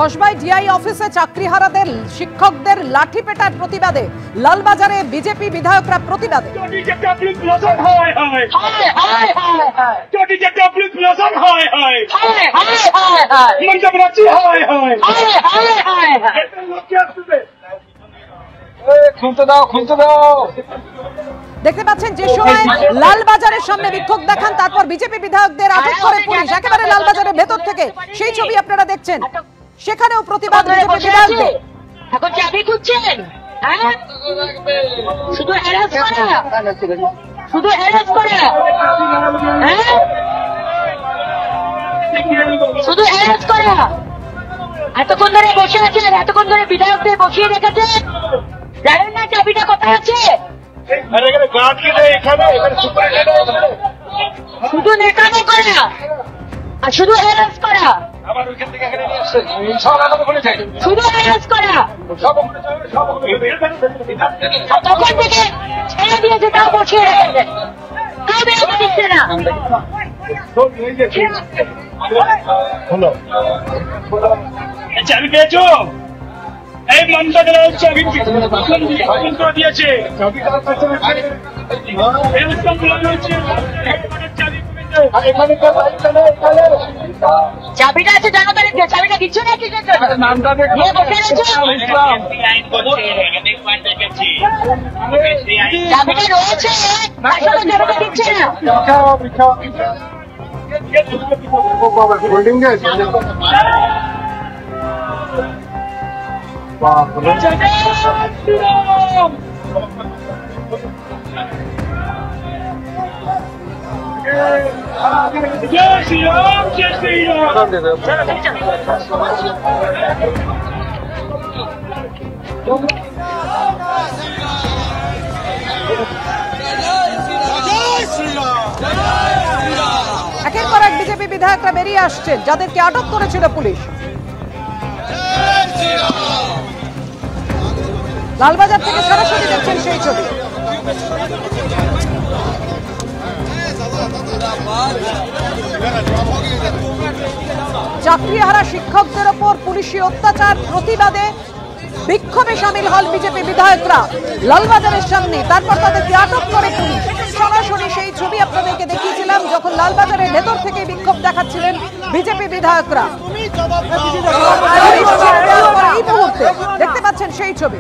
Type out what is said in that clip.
কসবায় DI অফিসে চাকরিহারাদের শিক্ষকদের লাঠি পেটার প্রতিবাদে লালবাজারে বিজেপি বিধায়করা প্রতিবাদে দেখতে পাচ্ছেন যে সময় লালবাজারের সামনে বিক্ষোভ দেখান, তারপর বিজেপি বিধায়কদের আটক করে পুলিশ একেবারে লালবাজারের ভেতর থেকে। সেই ছবি আপনারা দেখছেন, সেখানেও প্রতিবাদ বিজেপি বিধায়কদের। এখন চাবি খুঁজছেন, শুধু হ্যারাস করা, শুধু হ্যারাস করা, শুধু হ্যারাস করা। এতক্ষণ ধরে বসে আছেন, এতক্ষণ ধরে বিধায়কদের বসিয়ে রেখেছেন, জানেন না চাবিটা কোথায় আছে? শুধু নেকামো করা আর শুধু হ্যারাস করা, শুধু হ্যারাস করা। তখন থেকে ছেড়ে দিয়েছে, তাও বসিয়ে রেখেছে, তাও বেরোতে দিচ্ছে না। চাবি পেয়েছো? এই মমতা ব্যানার্জি চাবি দিয়েছে। চাবিটা আছে জানো, তাহলে চাবিটা দিচ্ছ না কি? চাবিটা রয়েছে, চাবিটা দিচ্ছে না। জয় শ্রীরাম, জয় শ্রীরাম। একের পর এক বিজেপি বিধায়করা বেরিয়ে আসছেন, যাদেরকে আটক করেছিল পুলিশ। লালবাজার থেকে সরাসরি দেখছেন সেই ছবি। চাকরিহারা শিক্ষকদের ওপর পুলিশি অত্যাচার প্রতিবাদে বিক্ষোভে সামিল হল বিজেপি বিধায়করা লালবাজারের সামনে। তারপর তাদেরকে আটক করে পুলিশ। সরাসরি সেই ছবি আপনাদেরকে দেখিয়েছিলাম, যখন লালবাজারের ভেতর থেকে বিক্ষোভ দেখাচ্ছিলেন বিজেপি বিধায়করা। এই মুহূর্তে দেখতে পাচ্ছেন সেই ছবি।